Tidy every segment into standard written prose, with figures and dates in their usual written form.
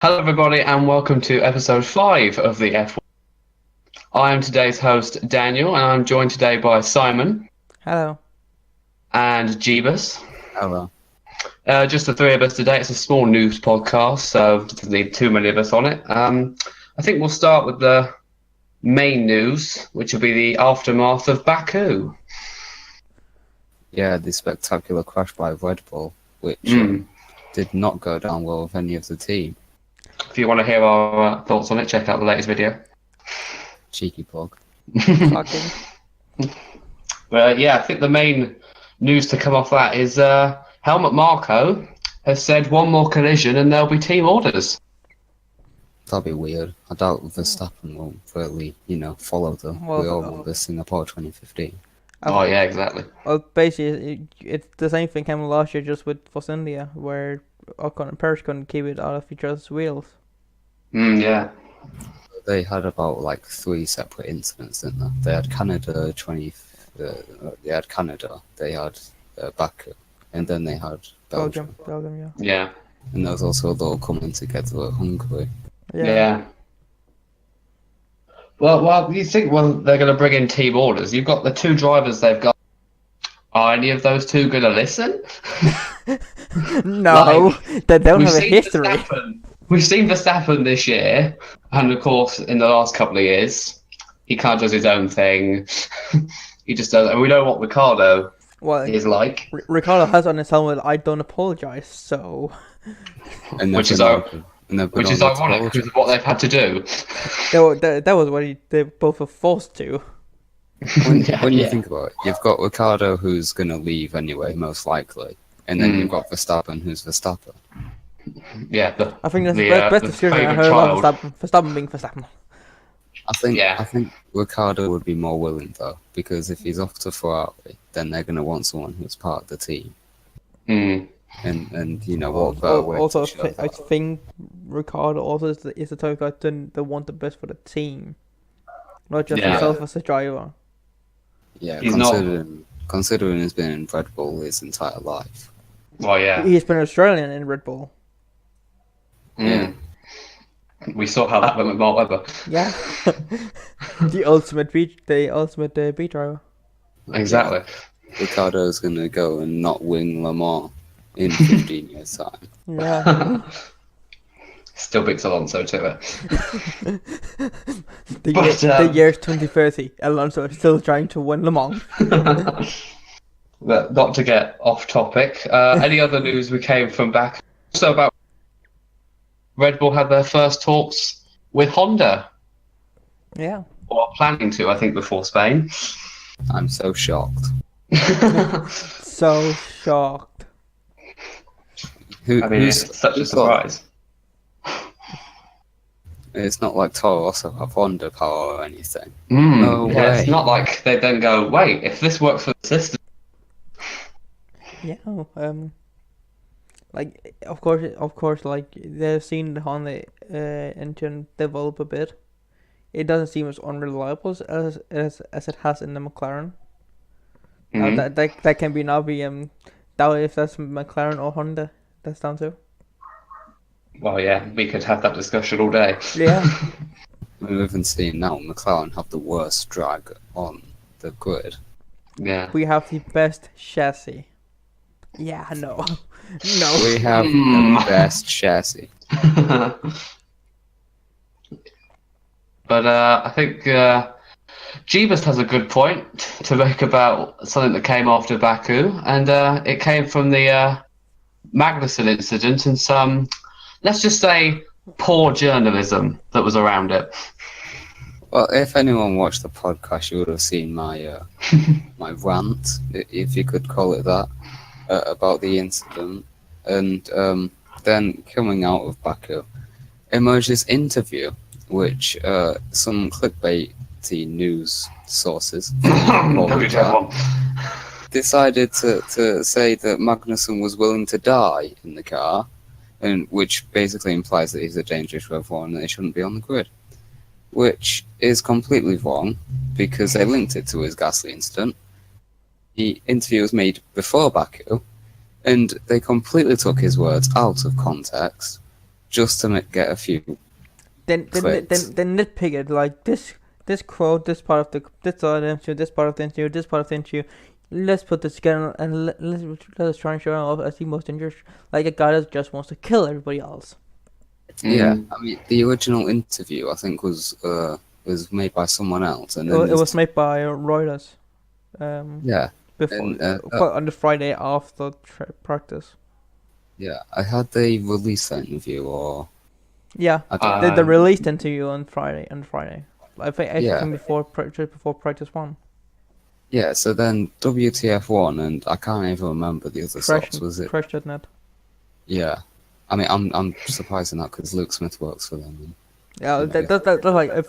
Hello, everybody, and welcome to episode 5 of the F1. I am today's host, Daniel, and I'm joined today by Simon. Hello. And Jeebus. Hello. Just the three of us today. It's a small news podcast, so doesn't need too many of us on it. I think we'll start with the main news, which will be the aftermath of Baku. Yeah, the spectacular crash by Red Bull, which did not go down well with any of the team. If you want to hear our thoughts on it, check out the latest video. Cheeky plug. But yeah, I think the main news to come off that is Helmut Marko has said one more collision and there'll be team orders. That'll be weird. I doubt Verstappen will really, follow them. We all want the Singapore 2015. Oh yeah, exactly. Well, basically, it's the same thing happened last year, just with Force India, where Ocon and Perez couldn't keep it out of each other's wheels. Yeah. They had about 3 separate incidents, didn't they? They had Canada they had Baku, and then they had Belgium. Belgium, yeah. Yeah. And there was also the all coming together at Hungary. Yeah. Well, you think they're going to bring in team orders? You've got the two drivers they've got. Are any of those two going to listen? No, they don't have a history. We've seen Verstappen this year, and of course, in the last couple of years, he kind of does his own thing. He just does, and we know what Ricciardo is like. Ricciardo has on his helmet, "I don't apologize," so. Which is ironic because of what they've had to do. That was what they both were forced to. When you think about it, you've got Ricciardo who's going to leave anyway, most likely, and then you've got Verstappen who's Verstappen. Yeah, I think that's the best decision I heard about Verstappen being Verstappen. I think Ricciardo would be more willing though, because if he's off to Ferrari, then they're going to want someone who's part of the team. And what better way also, to show that? I think Ricciardo also is the type of guy that want the best for the team, not just himself as a driver. Yeah, considering he's been in Red Bull his entire life. Well, yeah. He's been Australian in Red Bull. Yeah. We saw how that went with Mark Webber. Yeah. the ultimate beat driver. Exactly. Ricciardo's going to go and not win Le Mans in 15 years' time. Yeah. Still beats Alonso to it. The year's 2030. Alonso is still trying to win Le Mans. But not to get off topic. Any other news we came from back? Also about Red Bull had their first talks with Honda. Yeah. Or planning to, I think, before Spain. I'm so shocked. So shocked. It's such a surprise. It's not like Toro Rosso have Honda power or anything. No way. It's not like they then go, wait, if this works for the system. Yeah. Of course, they've seen the Honda engine develop a bit. It doesn't seem as unreliable as it has in the McLaren. That can be doubt if that's McLaren or Honda. That's down to. Well, yeah, we could have that discussion all day. Yeah. We've even seen now McLaren have the worst drag on the grid. Yeah. We have the best chassis. Yeah, no. We have the best chassis. But I think Jeebus has a good point to make about something that came after Baku, and it came from the Magnussen incident and some, let's just say, poor journalism that was around it. Well, if anyone watched the podcast, you would have seen my my rant, if you could call it that, about the incident. And then coming out of Baku, emerged this interview, which some clickbaity news sources decided to say that Magnussen was willing to die in the car, and which basically implies that he's a danger to everyone and that he shouldn't be on the grid. Which is completely wrong, because they linked it to his Gasly incident. The interview was made before Baku, and they completely took his words out of context, just to get a few Then clicks. nitpick it like this quote, this part of the interview, this part of the interview, this part of the interview. Let's put this together and let's try and show off as the most dangerous, like a guy that just wants to kill everybody else. Yeah, I mean the original interview I think was made by someone else, and then It was made by Reuters. yeah, Before and, on the Friday after practice. yeah. I had they released that interview or Yeah, I don't the released interview on Friday. I think Yeah. before just before practice one. Yeah, so then WTF1 and I can't even remember the other source. Was it? Crash.net. Yeah, I mean I'm surprised in that because Luke Smith works for them. And, Yeah, you know, that's like if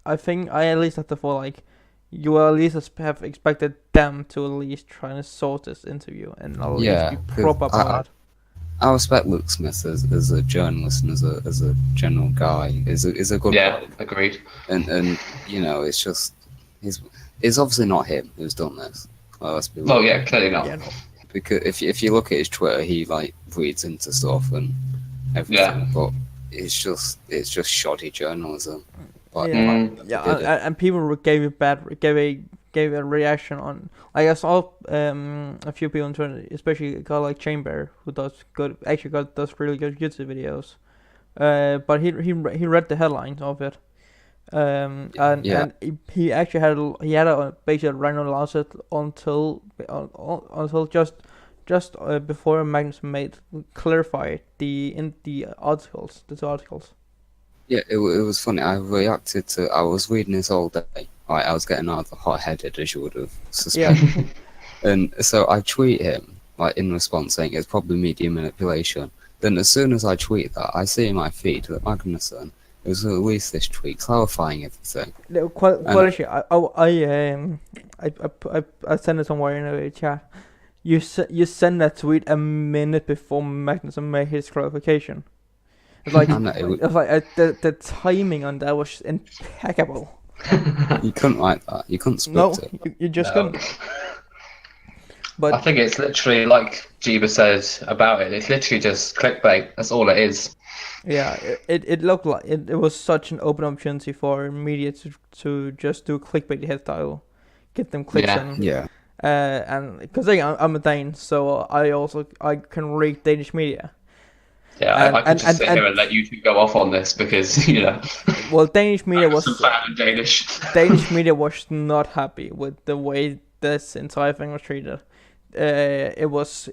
I think I at least have to feel like you will at least have expected them to at least try and sort this interview and at least Yeah, be 'cause proper about it. I respect Luke Smith as a journalist and as a general guy. Is a good Yeah, bloke. agreed. And you know it's just it's obviously not him who's done this. Well, let's be Well, real. yeah, clearly not. Yeah, no. Because if you look at his Twitter, he like reads into stuff and everything, Yeah. but it's just shoddy journalism. But Yeah. but Yeah, they did it. and people gave a reaction on. Like I saw a few people on Twitter, especially a guy like Chamber who does really good YouTube videos. But he read the headlines of it. And Yeah. he actually had a basically random lawsuit until just before Magnus clarified the articles, the two articles. Yeah, it was funny. I was reading this all day. Like, I was getting rather hot-headed, as you would have suspected. And so I tweet him, like, in response saying it's probably media manipulation. Then as soon as I tweet that, I see in my feed that Magnuson has released this tweet clarifying everything. Quality. I sent it somewhere in the chat. You send that tweet a minute before Magnuson made his clarification. It's like, the timing on that was impeccable. You couldn't write that. You couldn't No, script it. you just No. couldn't. But I think it's literally like Jeeba said about it. It's literally just clickbait. That's all it is. yeah, it looked like it was such an open opportunity for media to just do clickbait head style, get them clicks Yeah. in. Yeah. And because I'm a Dane, so I can read Danish media. Yeah, I could just sit here and let you two go off on this because, you know, Well, Danish media I'm was some fan of Danish. Danish media was not happy with the way this entire thing was treated. It was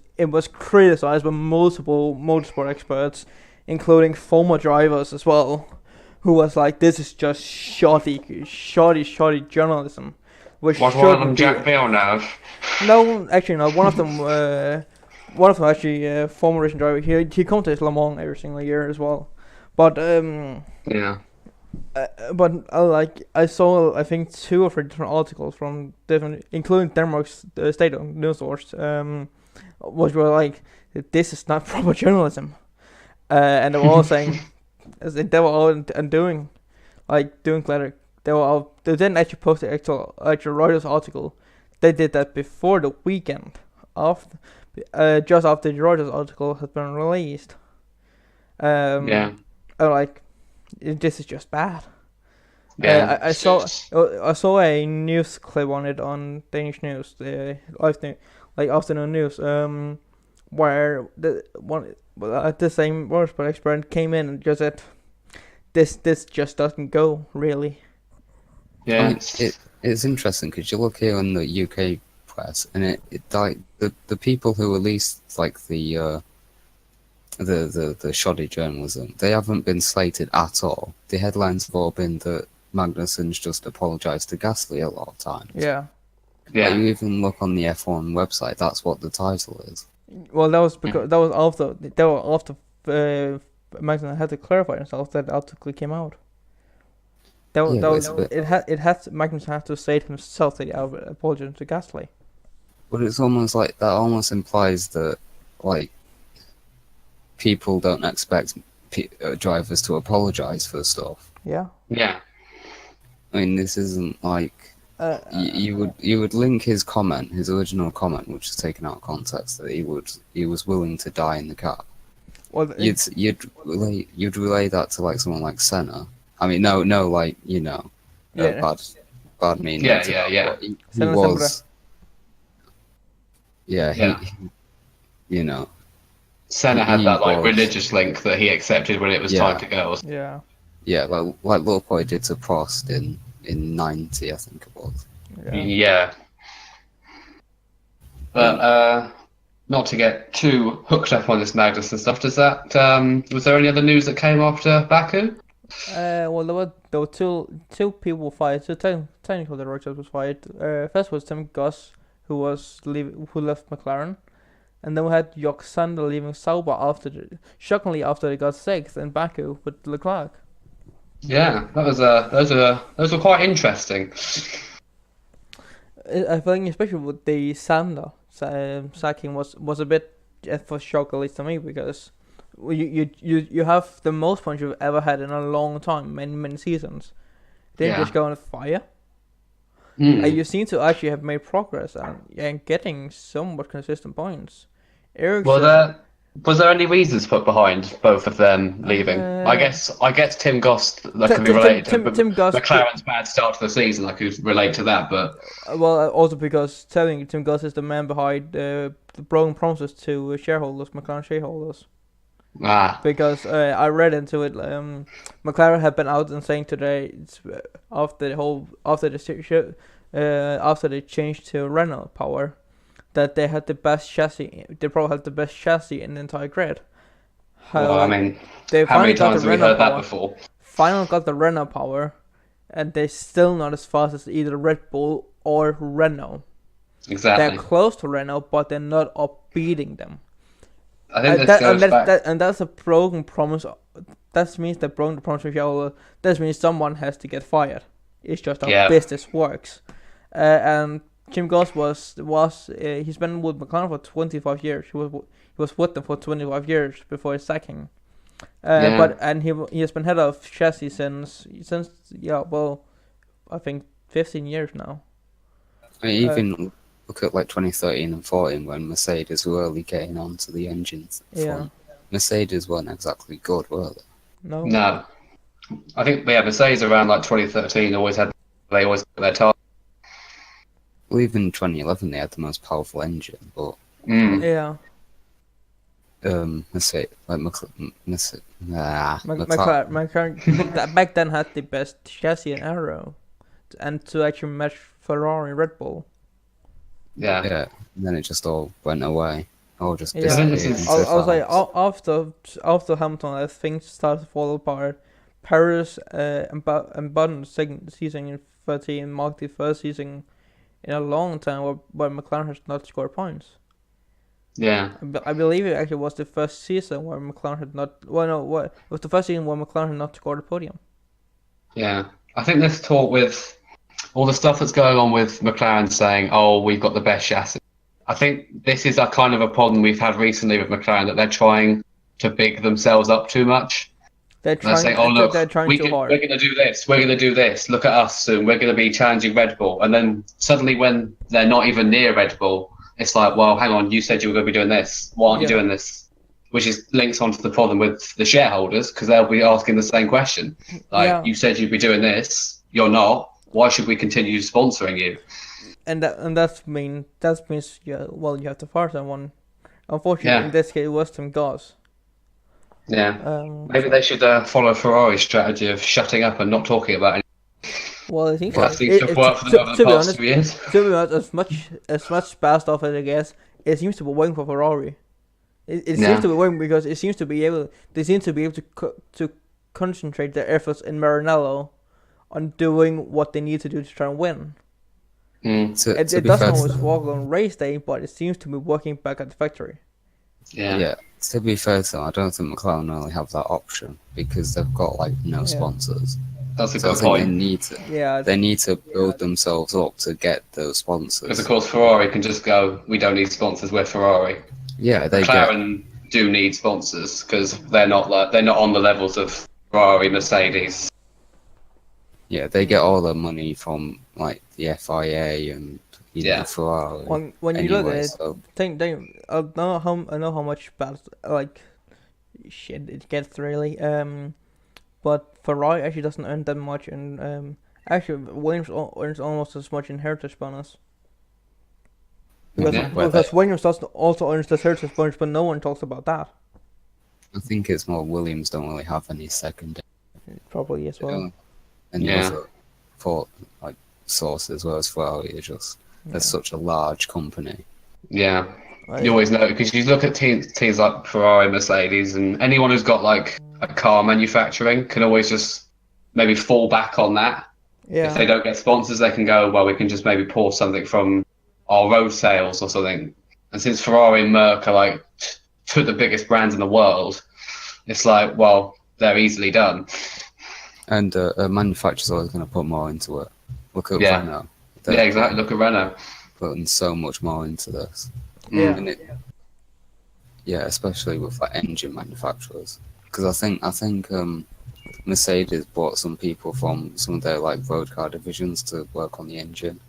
criticized by multiple motorsport experts, including former drivers as well, who was like, "This is just shoddy journalism." Which Was one of them shouldn't Jack be. Bill now? No, actually, no. One of them actually, former racing driver. He commentates Le Mans every single year as well. But Yeah. I saw I think 2 or 3 different articles from different, including Denmark's state-owned news source, which were like, this is not proper journalism, and they were all saying, as they were all doing clever. They didn't actually post the actual Reuters article. They did that before the weekend, after just after the Reuters article had been released. Yeah. This is just bad. Yeah. I saw a news clip on it on Danish news, the afternoon news, where the same motorsport expert came in and just said, "This just doesn't go really." Yeah. I mean, it's interesting because you look here on the UK press, and it like the people who released like the shoddy journalism, they haven't been slated at all. The headlines have all been that Magnussen's just apologised to Gasly a lot of times. Yeah. Yeah. Like, you even look on the F1 website, that's what the title is. Well, that was because that was after Magnussen had to clarify himself that the article came out. Magnussen had to say it himself that he apologized to Gasly. But it's almost like that almost implies that like people don't expect drivers to apologise for stuff. Yeah. Yeah. I mean, this isn't like you would link his original comment, which is taken out of context, that he was willing to die in the car. Well, you'd relay that to like someone like Senna. I mean, no, like yeah, bad meaning. Yeah, to yeah, that, yeah. but he Senna sempre. was, yeah, Yeah. Senna had he that like was, religious link that he accepted when it was time yeah, to go. Yeah, yeah, like look what he did to Prost in '90, I think it was. yeah. Yeah. But not to get too hooked up on this Magnussen stuff, was there any other news that came after Baku? Well, there were two people fired. Two technical directors was fired. First was Tim Goss, who left McLaren, and then we had Jock Sander leaving Sauber shockingly after they got sixth in Baku with Leclerc. Yeah, those were quite interesting. I think especially with the Sander sacking was a bit for shock, at least to me, because you have the most points you've ever had in a long time, many seasons. Then Yeah. just go on fire. Mm. You seem to actually have made progress and getting somewhat consistent points. Ericsson, Was there any reasons put behind both of them leaving? Uh, I guess Tim Goss that can be related to Tim Goss, McLaren's bad start to the season. I could relate to that, but well, also because telling Tim Goss is the man behind the broken promises to shareholders, McLaren shareholders. Because I read into it, McLaren had been out and saying today after they changed to Renault power, that they had the best chassis. They probably had the best chassis in the entire grid. well, I mean, They how many finally got times the have we heard Renault that power. before? Finally got the Renault power, and they're still not as fast as either Red Bull or Renault. Exactly. They're close to Renault, but they're not up beating them. I think this goes back. And that's a broken promise. That means that broken promise of shareholder. That means someone has to get fired. It's just how business works. And Jim Goss he's been with McLaren for 25 years. He was with them for 25 years before his sacking. But he has been head of chassis since I think 15 years now. I mean, even look at like 2013 and 14 when Mercedes were really getting onto the engines. Yeah. Mercedes weren't exactly good, were they? No. I think Mercedes around like 2013 they always had their target. Well, even 2011 they had the most powerful engine, but Yeah. Mercedes, like McLaren back then had the best chassis and aero, and to actually match Ferrari and Red Bull. Yeah. Yeah. And then it just all went away. All just Yeah. disappeared. I was like, after Hamilton, as things started to fall apart, Paris and Button's second season in 13 marked the first season in a long time where McLaren has not scored points. Yeah. I believe it actually was the first season where McLaren had not. Well, no, it was the first season where McLaren had not scored a podium. Yeah. I think this talk with all the stuff that's going on with McLaren saying, "Oh, we've got the best chassis." I think this is a kind of a problem we've had recently with McLaren, that they're trying to big themselves up too much. They're saying, "Oh, look, they're trying too hard. We're going to do this. We're going to do this. Look at us soon. We're going to be challenging Red Bull." And then suddenly, when they're not even near Red Bull, it's like, "Well, hang on. You said you were going to be doing this. Why aren't you doing this?" Which links onto the problem with the shareholders, because they'll be asking the same question. Like, you said you'd be doing this. You're not. Why should we continue sponsoring you? And that means you have to fire someone. Unfortunately, in this case, it was Tim Goss. Yeah. Maybe they should follow Ferrari's strategy of shutting up and not talking about it. Well, I think that seems to have worked for them over the past 2 years. To be honest, as much bad stuff as I guess, it seems to be working for Ferrari. It seems to be working because they seem to be able to concentrate their efforts in Maranello on doing what they need to do to try and win. It doesn't always work on race day, but it seems to be working back at the factory. Yeah. To be fair to them, I don't think McLaren really have that option because they've got like no sponsors. That's a good point. They need to build themselves up to get those sponsors. Because of course Ferrari can just go, "We don't need sponsors. We're Ferrari." Yeah, McLaren do need sponsors because they're not on the levels of Ferrari, Mercedes. Yeah, they get all their money from like the FIA and Ferrari. When you look at it, I know how much bad shit, it gets really. But Ferrari actually doesn't earn that much, and actually Williams earns almost as much in heritage bonus. Because Yeah. Where they, Williams does also earns the heritage bonus, but no one talks about that. I think it's more Williams don't really have any second. Probably as well. Any Yeah. other for like sources, whereas Ferrari is just Yeah. they're such a large company. Yeah. Like, You always know because you look at teams like Ferrari, Mercedes, and anyone who's got like a car manufacturing can always just maybe fall back on that. If they yeah, don't get sponsors, they can go, well, we can just maybe pour something from our road sales or something. And since Ferrari and Merc are like two of the biggest brands in the world, it's like, well, they're easily done. And a manufacturer's always going to put more into it. Look at Yeah. Renault. Yeah, exactly. Look at Renault. Putting so much more into this. yeah. And yeah, especially with like engine manufacturers. Because I think Mercedes bought some people from some of their like road car divisions to work on the engine.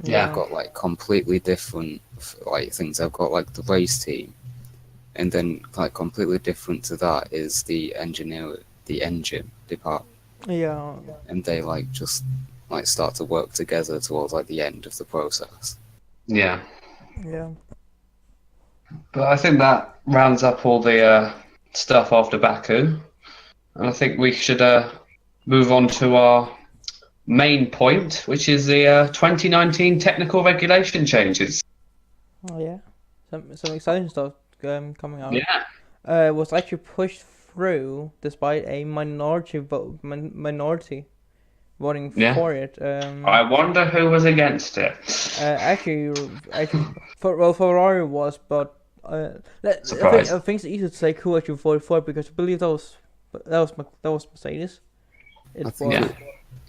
Yeah. They've got like completely different like things. They've got like the race team, and then like completely different to that is the engine department, Yeah, and they like just like start to work together towards like the end of the process. Yeah. yeah. But I think that rounds up all the stuff after Baku. And I think we should move on to our main point, which is the 2019 technical regulation changes. Oh yeah. Some exciting stuff coming out. Yeah. It was actually pushed through despite a minority minority voting Yeah. for it. I wonder who was against it. Ferrari was, but Surprise. I think it's easy to say who actually voted for it because I believe that was Mercedes. It I was. think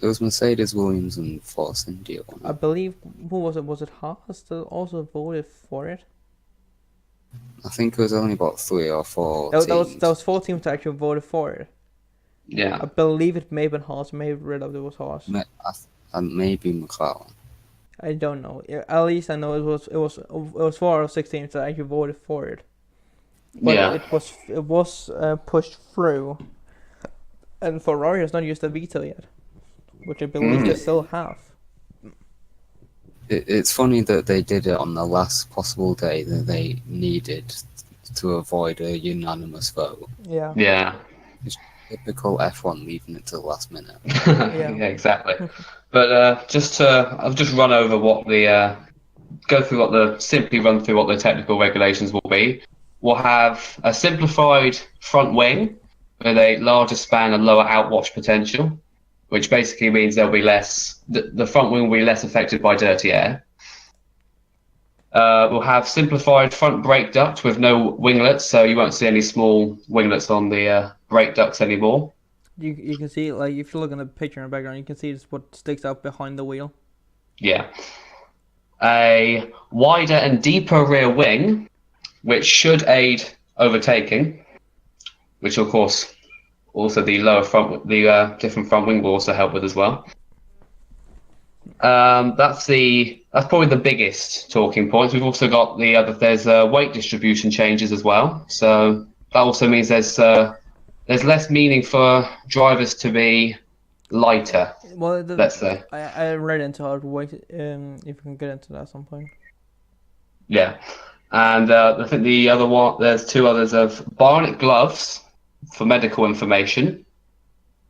it was Mercedes, Williams, and Force India. I believe who was it? Was it Haas that also voted for it? I think it was only about 3 or 4 That teams. was 4 teams that actually voted for it. Yeah. I believe it may have been Haas, may have read up it was Haas. And maybe McLaren. I don't know. At least I know it was 4 out of 6 teams that actually voted for it. But Yeah. it was pushed through, and Ferrari has not used a veto yet, which I believe they still have. It's funny that they did it on the last possible day that they needed to avoid a unanimous vote. Yeah. Yeah. Typical F1 leaving it to the last minute. Yeah, exactly. But I've just run over simply run through what the technical regulations will be. We'll have a simplified front wing with a larger span and lower outwash potential, which basically means there'll be the front wing will be less affected by dirty air. We'll have simplified front brake duct with no winglets, so you won't see any small winglets on the brake ducts anymore. You can see, like, if you look at the picture in the background, you can see it's what sticks out behind the wheel. Yeah. A wider and deeper rear wing, which should aid overtaking, which of course also the different front wing will also help with as well. That's probably the biggest talking point. We've also got there's weight distribution changes as well. So that also means there's less meaning for drivers to be lighter. Well, let's say. I read into how to weight. If we can get into that at some point. Yeah, and I think the other one, there's 2 others of Barnet gloves for medical information,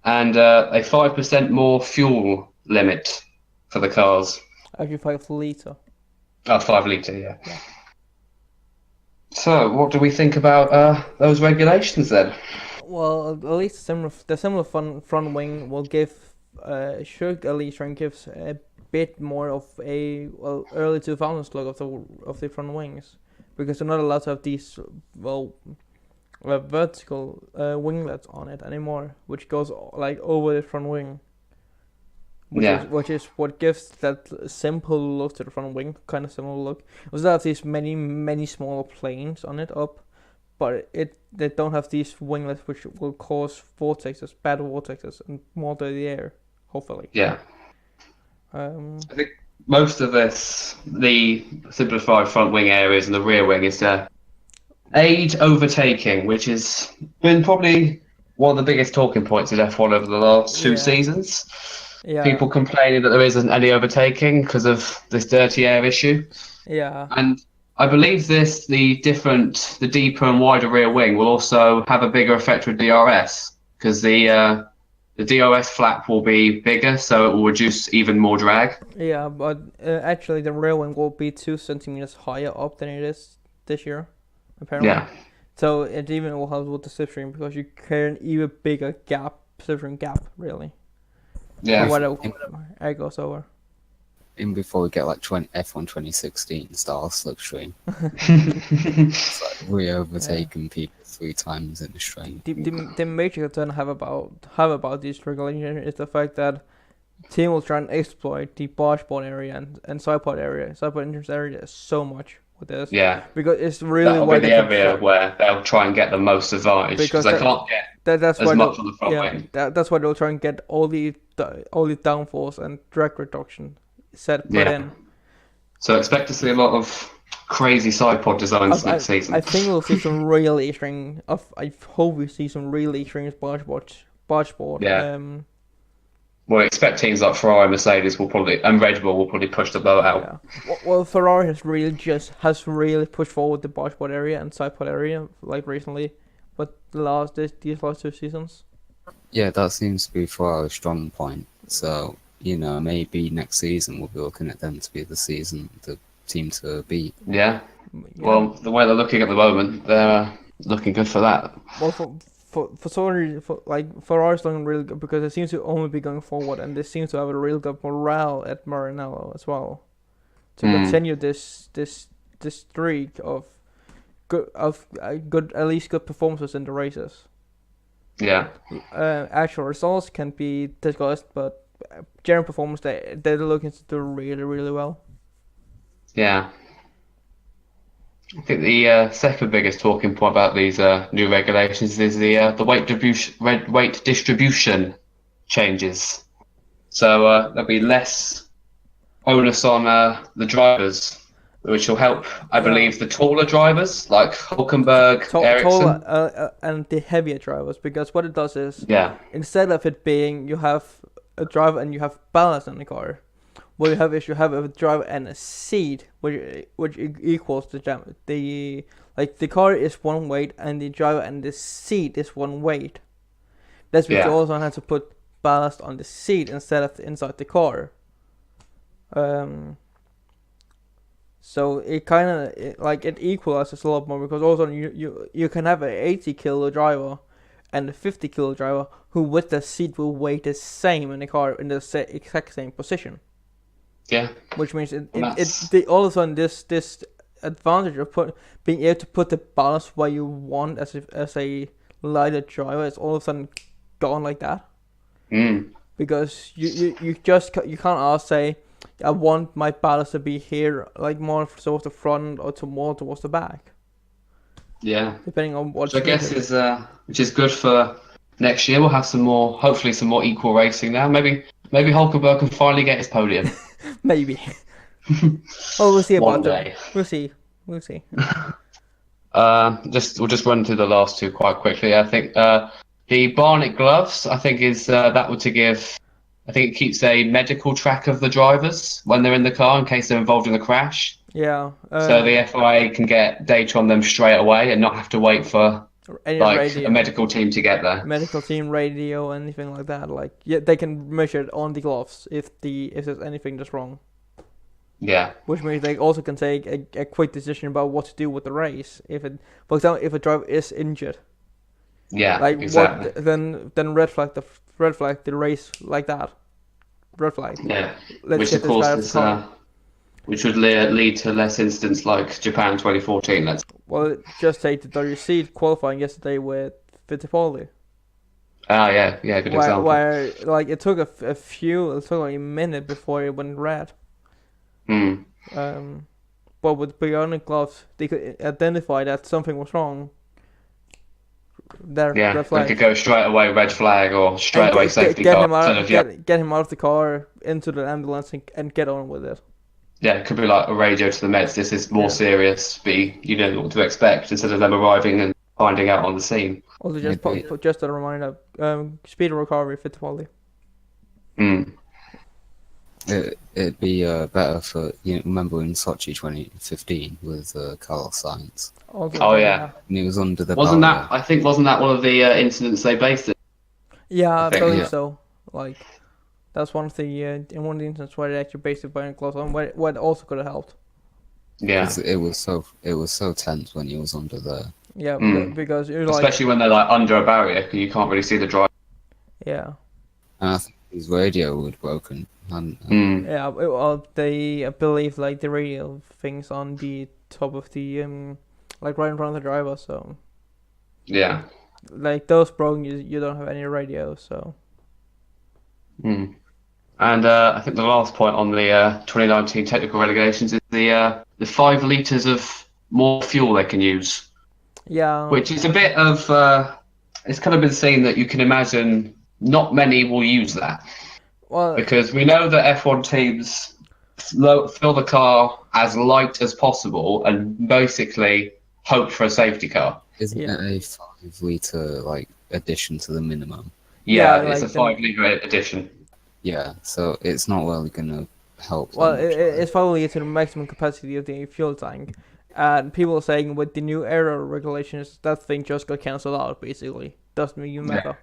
and a 5% more fuel limit for the cars. Actually, 5 litre. Oh, 5 litre, yeah. So, what do we think about those regulations then? Well, at least the similar front wing will should at least gives a bit more of a early 2000s look of the front wings, because they're not allowed to have these vertical winglets on it anymore, which goes like over the front wing. Which is what gives that simple look to the front wing, kind of similar look. It was have these many smaller planes on it up, but they don't have these winglets which will cause bad vortexes, and more to the air, hopefully. Yeah. I think most of the simplified front wing areas and the rear wing is aid overtaking, which has been probably one of the biggest talking points in F1 over the last two Yeah. seasons. Yeah. People complaining that there isn't any overtaking because of this dirty air issue. Yeah. And I believe the deeper and wider rear wing will also have a bigger effect with DRS because the DRS flap will be bigger, so it will reduce even more drag. Yeah, but actually the rear wing will be 2 centimeters higher up than it is this year, apparently. Yeah. So it even will help with the slipstream because you create an even bigger slipstream gap, really. Yeah. What air goes over. Even before we get like F1 2016 style slipstream, it's like we're overtaking people 3 times in a straight. The major concern I have about these regulations is the fact that team will try and exploit the dashboard area and sidepod entrance area so much with this. Yeah. Because it's really That'll where be the area where they'll try and get the most advantage because they can't get that's as much on the front wing. That's why they'll try and get all the downforce and drag reduction put in. So expect to see a lot of crazy side pod designs next season. I think we'll see some really extreme. I hope we see some really extreme dashboard. Yeah. Well, expect teams like Ferrari, Mercedes and Red Bull will probably push the boat out. Yeah. Well, Ferrari has really pushed forward the dashboard area and sidepod area like recently, but these last 2 seasons. Yeah, that seems to be Ferrari's strong point. So, maybe next season we'll be looking at them to be the team to beat. Yeah. Well, the way they're looking at the moment, they're looking good for that. Well, for some reason, Ferrari's looking really good because it seems to only be going forward, and they seem to have a real good morale at Maranello as well to continue this streak of good at least good performances in the races. Yeah. Actual results can be discussed, but general performance they're looking to do really, really well. Yeah. I think the second biggest talking point about these new regulations is the weight distribution changes. So there'll be less onus on the drivers, which will help, I believe, the taller drivers like Hulkenberg, Ericsson. Taller and the heavier drivers, because what it does is instead of it being you have a driver and you have ballast in the car, what you have is you have a driver and a seat, which equals the car is one weight and the driver and the seat is one weight. That's because you also have to put ballast on the seat instead of inside the car. So it kind of it equalizes a lot more because also you can have an 80 kilo driver and a 50 kilo driver who with the seat will weigh the same in the car in the exact same position. Yeah. Which means all of a sudden this advantage of being able to put the ballast where you want as a lighter driver is all of a sudden gone like that. Because you can't also say I want my ballast to be here like more towards the front or more towards the back. Yeah. Depending on what. Which I guess is which is good for next year. We'll have hopefully some more equal racing now. Maybe Hulkenberg can finally get his podium. Maybe. Well, we'll see about One day. that. We'll see. We'll just run through the last two quite quickly. I think the Barnet gloves, I think I think it keeps a medical track of the drivers when they're in the car in case they're involved in a crash. Yeah. So the FIA can get data on them straight away and not have to wait for a medical team to get there. Medical team, radio, anything like that. They can measure it on the gloves if there's anything that's wrong. Yeah. Which means they also can take a quick decision about what to do with the race. For example, if a driver is injured. Yeah. Exactly. Then red flag the race like that. Red flag. Yeah. Which of course is which would lead to less incidents like Japan 2014. Well, just take the WC qualifying yesterday with Fittipaldi. Yeah, good example. Where it took a minute before it went red. But with bionic gloves, they could identify that something was wrong. Red flag. They could go straight away red flag or straight away safety car. Get him out of the car, into the ambulance, and get on with it. Yeah, it could be like a radio to the Mets. This is more Yeah. serious. You know what to expect instead of them arriving and finding out on the scene. Also, just Maybe. just a reminder, speed of recovery, fit volley. Mm. It'd be better for, remember in Sochi 2015 with Carlos Sainz. Also, Oh yeah, And he was under the wasn't barrier. that one of the incidents they based it? Yeah, I I think, believe yeah. so. Like, that's one of the in one of the instances where they actually based it by a close on, what also could have helped. Yeah, 'Cause it was so tense when he was under there. Yeah, Mm. because you're like, especially when they're like under a barrier, 'cause you can't really see the driver. yeah, And I think his radio was broken. And Mm. yeah. Well, they, I believe, like the radio things on the top of the like right in front of the driver. So Yeah. like those broken, you don't have any radio. So Mm. And I think the last point on the 2019 technical relegations is the 5 liters of more fuel they can use, yeah, which is a bit of it's kind of been seen that you can imagine not many will use that well, because we know that F1 teams fill the car as light as possible and basically hope for a safety car. isn't Yeah. it a 5 liter addition to the minimum? Yeah, Yeah, it's like a 5 liter addition. Yeah, so it's not really gonna help. well, that much, it's probably to the maximum capacity of the fuel tank. And people are saying with the new aero regulations, that thing just got cancelled out. Basically, doesn't even matter.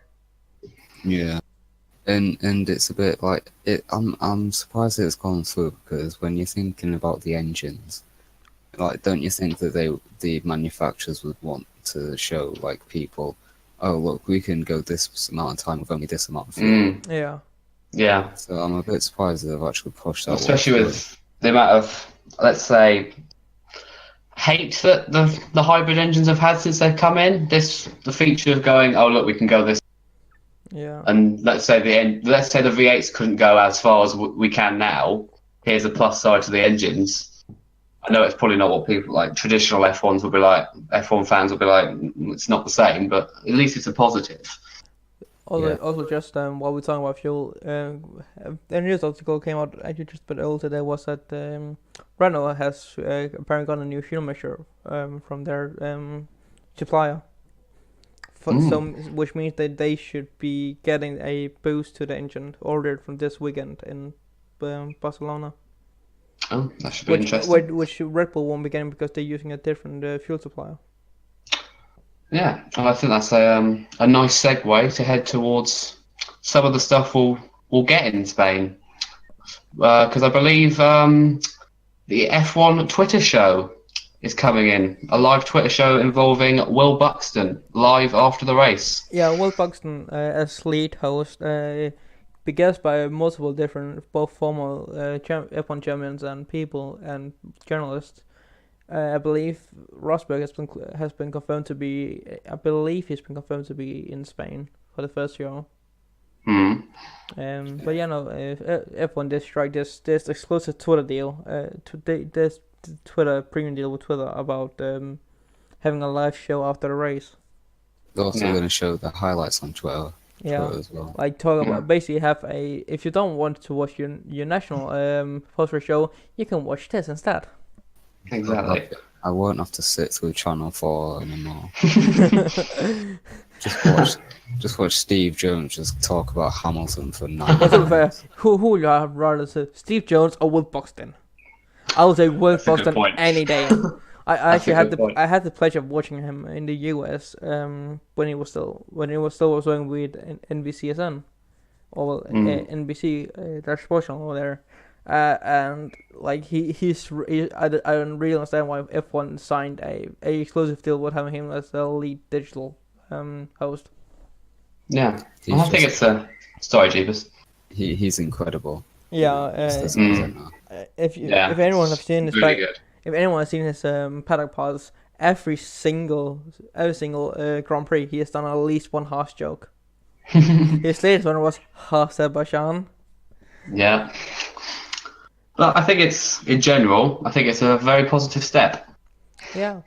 Yeah, and it's a bit like it. I'm surprised it's gone through because when you're thinking about the engines, like, don't you think that the manufacturers would want to show like people, oh look, we can go this amount of time with only this amount of fuel. Mm, Yeah. yeah. So I'm a bit surprised that they've actually pushed that. Especially one with the amount of, let's say, hate that the hybrid engines have had since they've come in. The feature of going, oh look, we can go this, Yeah. and let's say the V8s couldn't go as far as we can now. Here's a plus side to the engines. I know it's probably not what people like. Traditional F1s would be like. F1 fans would be like, it's not the same, but at least it's a positive. Also, just while we're talking about fuel, a news article came out actually just a bit earlier today was that Renault has apparently got a new fuel measure from their supplier, so which means that they should be getting a boost to the engine ordered from this weekend in Barcelona. Oh, that should be interesting. Which Red Bull won't be getting because they're using a different fuel supplier. Yeah, and I think that's a nice segue to head towards some of the stuff we'll get in Spain, because I believe the F1 Twitter show is coming in, a live Twitter show involving Will Buxton live after the race. Yeah, Will Buxton as lead host, be guessed by multiple different, both former F1 champions and people and journalists. I believe Rosberg has been confirmed to be. I believe he's been confirmed to be in Spain for the first year. But yeah, no. F1 did strike this exclusive Twitter deal. This Twitter premium deal with Twitter about having a live show after the race. They're also going to show the highlights on Twitter. Yeah, as well. like talk about basically have a. If you don't want to watch your national post-race show, you can watch this instead. Exactly. I won't have to sit through Channel 4 anymore. just watch Steve Jones just talk about Hamilton for 9 But to be fair, minutes. who would you have rather say, Steve Jones or Will Buxton? I would say Will Buxton any day. I actually had the pleasure of watching him in the US when he was still working with NBCSN or NBC their sports channel over there. And like I don't really understand why F1 signed a exclusive deal with having him as the lead digital host. Yeah, I think it's sorry, Jeebus. He's incredible. Yeah, if anyone has seen his really if anyone has seen his paddock pass, every single Grand Prix he has done at least one harsh joke. His latest one was Azerbaijan. Yeah. But I think in general, it's a very positive step. Yeah.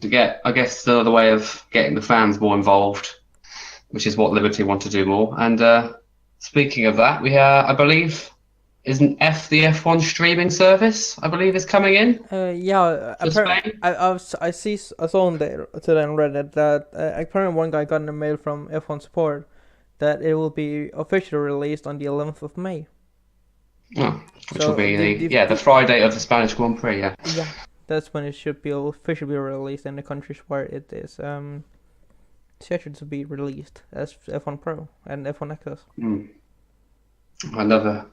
To get, I guess, the way of getting the fans more involved, which is what Liberty want to do more. And speaking of that, I believe isn't the F1 streaming service, I believe, is coming in Yeah, to apparently, Spain. I saw on there today on Reddit that apparently one guy got in a mail from F1 support that it will be officially released on the 11th of May. Oh, which will So be the Friday of the Spanish Grand Prix. Yeah. yeah, that's when it should be officially released in the countries where it is scheduled to be released as F1 Pro and F1 Access. Mm. Another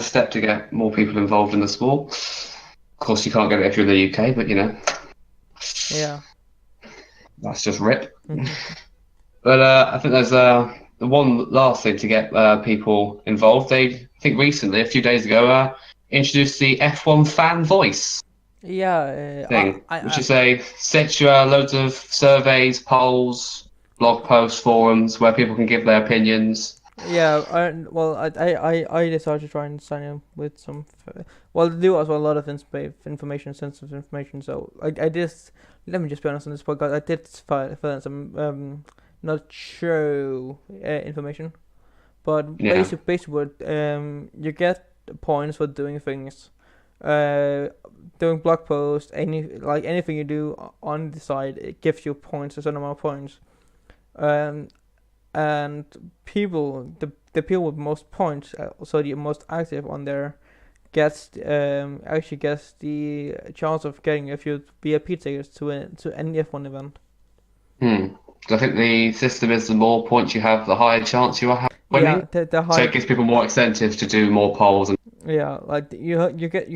step to get more people involved in the sport. Of course, you can't get it if you're in the UK, but Yeah. that's just rip. Mhm. But I think there's the one last thing to get people involved. They, I think recently, a few days ago, introduced the F1 fan voice Yeah, thing, which is loads of surveys, polls, blog posts, forums where people can give their opinions. yeah. I decided to try and sign in with some. Well, there was a lot of information, sensitive information. So I just let me just be honest on this podcast. I did fill in some not true information, but Yeah, basically what you get points for doing things, uh, doing blog posts, anything you do on the site, it gives you points, a certain amount of points. Um, and the people with most points, so the most active on there, gets actually gets the chance of getting a few VIP tickets to any F1 event. So I think the system is the more points you have, the higher chance you are Yeah, winning. the So high. it gives people more incentive to do more polls. And Yeah, like you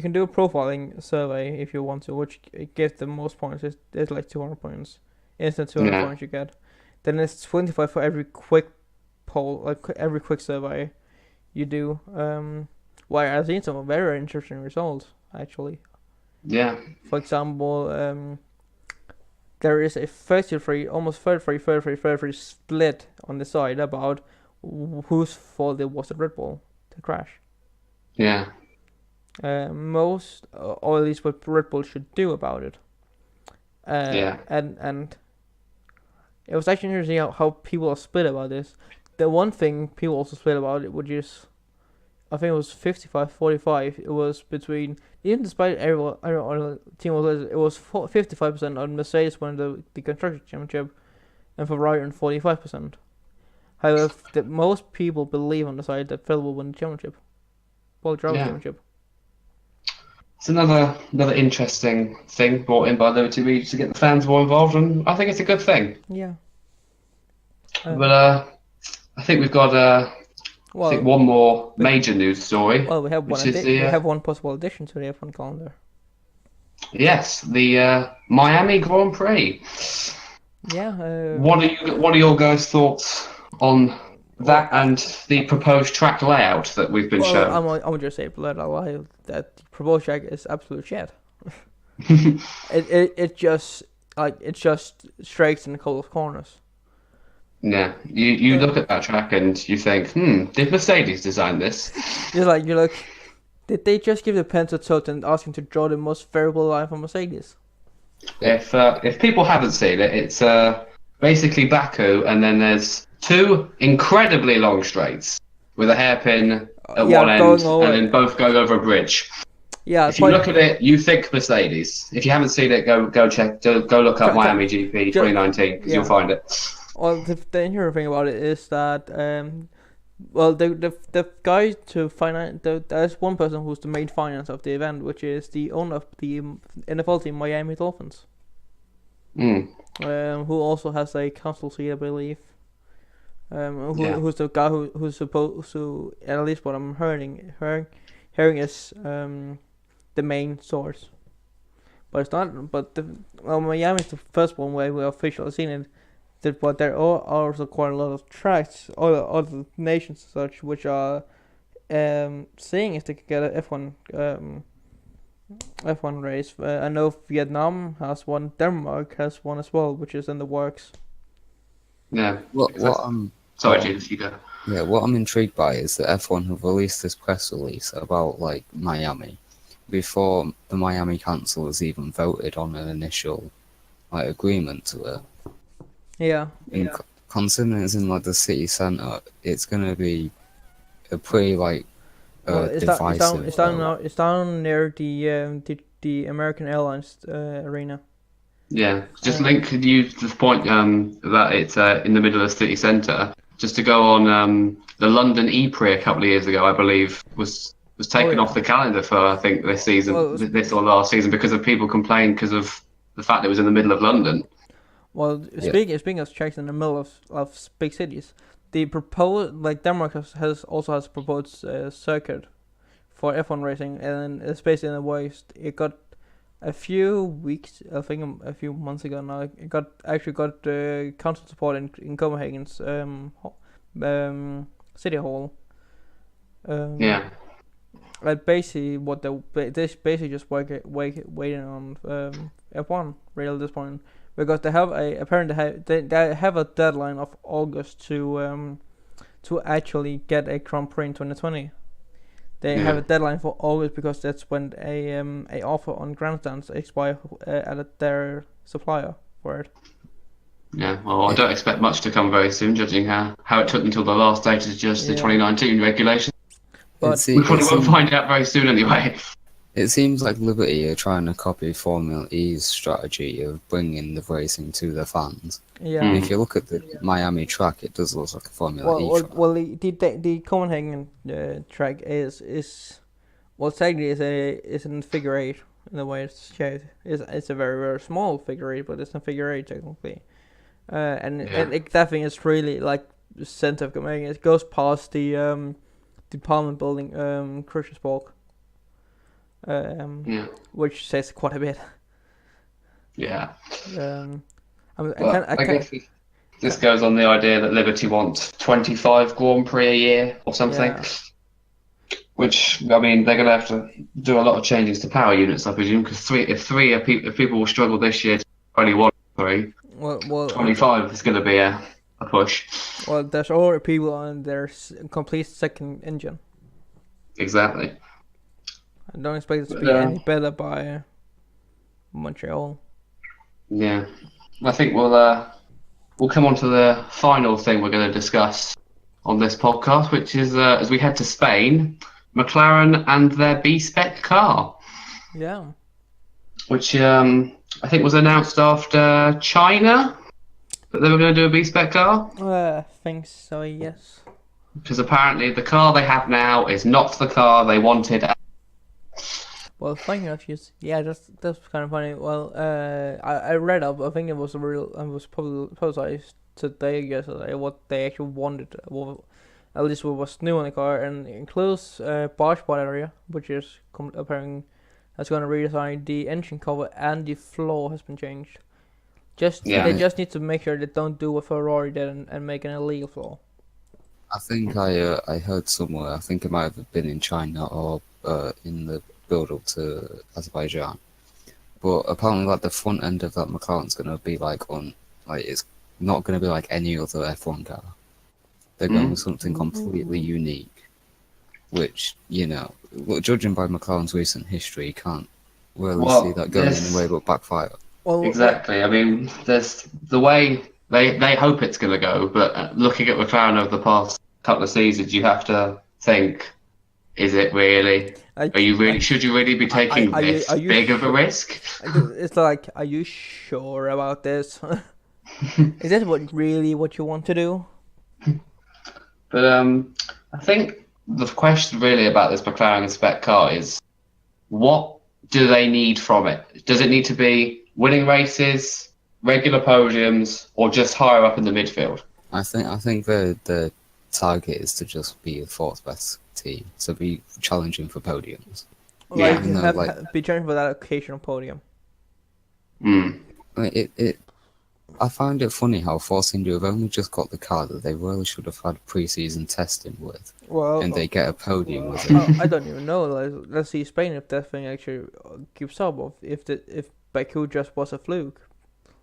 can do a profiling survey if you want to, which it gives the most points. It's like 200 points, instant 200 yeah, points you get. Then it's 25 for every quick poll, like every quick survey you do. Where I've seen some very interesting results actually. yeah, For example, there is a 33, almost 33 split on the side about whose fault it was at Red Bull to crash. yeah, Most, or at least what Red Bull should do about it. yeah, And it was actually interesting how people are split about this. The one thing people also split about it, which is, I think it was 55-45. It was between, even despite everyone team was, it was 55% on Mercedes winning the constructors championship, and Ferrari on 45%. However, most people believe on the side that Vettel will win the championship, World Drivers' yeah. Championship. It's another interesting thing brought in by Liberty Media to get the fans more involved, and I think it's a good thing. Yeah. But I think we've got I think Well, one more major news story, we have which is the we have one possible addition to the F1 calendar. yes, the Miami Grand Prix. Yeah. What are your guys' thoughts on Well, that and the proposed track layout that we've been well, shown? I'm just say flat out lie that the proposed track is absolute shit. It just it's just straights and close corners. Yeah, you look at that track and you think, did Mercedes design this? You're like, did they just give the pen to Todt and ask him to draw the most variable line for Mercedes? If people haven't seen it, it's basically Baku, and then there's two incredibly long straights with a hairpin at one end, going over. and then both going over a bridge. Yeah, If you look at it, you think Mercedes. If you haven't seen it, go look up Miami GP 2019 because you'll find it. Well, the interesting thing about it is that well, the guy to finance, there's one person who's the main finance of the event, which is the owner of the NFL team Miami Dolphins. Who also has a council seat, I believe. Who's the guy who's supposed to, at least what I'm hearing is the main source. But it's not. But Miami's the first one where we officially seen it. But there are also quite a lot of tracks, other nations such, which are seeing if they could get a F1 race. I know Vietnam has one, Denmark has one as well, which is in the works. Yeah. Sorry, James, you go. Yeah, what I'm intrigued by is that F1 have released this press release about like Miami before the Miami Council has even voted on an initial like agreement to it. Yeah. Considering it's in like the city centre, it's gonna be a pretty like Well, divisive. it's down near the American Airlines arena. Yeah, just Link could use this point that it's in the middle of the city centre. Just to go on the London E-Prix a couple of years ago, I believe, was taken off the calendar for I think this season, Well, this or last season, because of people complaining because of the fact it was in the middle of London. Well, speaking of tracks in the middle of big cities, the proposed Denmark has proposed circuit for F1 racing, and it's basically in the West. It got a few weeks, I think a few months ago now. It got council support in Copenhagen's city hall. Yeah. But basically, what they basically just waiting on F1 really at this point, because they have they have a deadline of August to actually get a Grand Prix in 2020. They have a deadline for August because that's when a offer on grandstands expire at their supplier for it. Yeah, well, I don't expect much to come very soon, judging how it took until the last day to adjust the 2019 regulations. But We probably won't find out very soon anyway. It seems like Liberty are trying to copy Formula E's strategy of bringing the racing to the fans. Yeah. If you look at the Miami track, it does look like a Formula E track. Well, the Copenhagen track is technically is in figure eight in the way it's shaped. It's a very, very small figure eight, but it's a figure eight technically. And that thing is really like the center of Copenhagen. It goes past the Parliament building, Christiansborg. Which says quite a bit. Yeah. I guess this goes on the idea that Liberty wants 25 Grand Prix a year or something. Yeah. Which, I mean, they're going to have to do a lot of changes to power units, I presume, because if people will struggle this year to only 1 3, 25 is going to be a push. Well, there's already people on their complete second engine. Exactly. I don't expect it to be any better by Montreal. Yeah, I think we'll come on to the final thing we're going to discuss on this podcast, which is as we head to Spain, McLaren and their B-Spec car. Yeah. Which I think was announced after China that they were going to do a B-Spec car. I think so, yes. Because apparently the car they have now is not the car they wanted. Well, funny enough, that's kind of funny. Well, I read up. I think it was publicized today, yesterday, what they actually wanted. Well, at least what was new on the car, and it includes bar spot area, which is apparently that's going to redesign the engine cover, and the floor has been changed. They just need to make sure they don't do what Ferrari did and make an illegal floor. I think I heard somewhere. I think it might have been in China or in the build up to Azerbaijan, but apparently like the front end of that McLaren's gonna be it's not gonna be like any other F1 car. They're going with something completely unique, which judging by McLaren's recent history, you can't really see that going anywhere but backfire. Well, exactly. I mean, there's the way they hope it's gonna go, but looking at McLaren over the past couple of seasons, you have to think, is it really? Should you really be taking this big of a risk? It's like, are you sure about this? Is this really what you want to do? But I think the question really about this McLaren spec car is, what do they need from it? Does it need to be winning races, regular podiums, or just higher up in the midfield? I think the target is to just be the fourth best team, so be challenging for podiums. Be challenging for that occasional podium. I find it funny how Force India have only just got the car that they really should have had pre-season testing with, and they get a podium with it. I don't even know. Let's see Spain if that thing actually keeps up, or if Baku just was a fluke.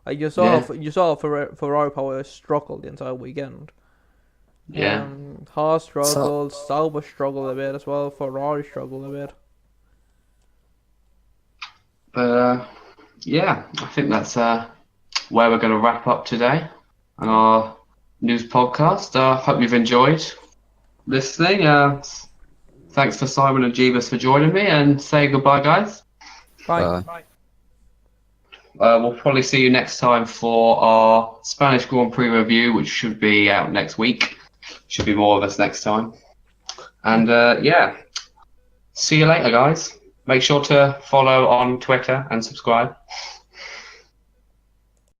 You saw Ferrari power struggle the entire weekend. Yeah. Haas struggled, Sauber struggled a bit as well, Ferrari struggled a bit. But I think that's where we're going to wrap up today on our news podcast. Hope you've enjoyed listening. thanks for Simon and Jeebus for joining me, and say goodbye, guys. Bye. Bye. We'll probably see you next time for our Spanish Grand Prix review, which should be out next week. Should be more of us next time. And yeah, see you later, guys. Make sure to follow on Twitter and subscribe.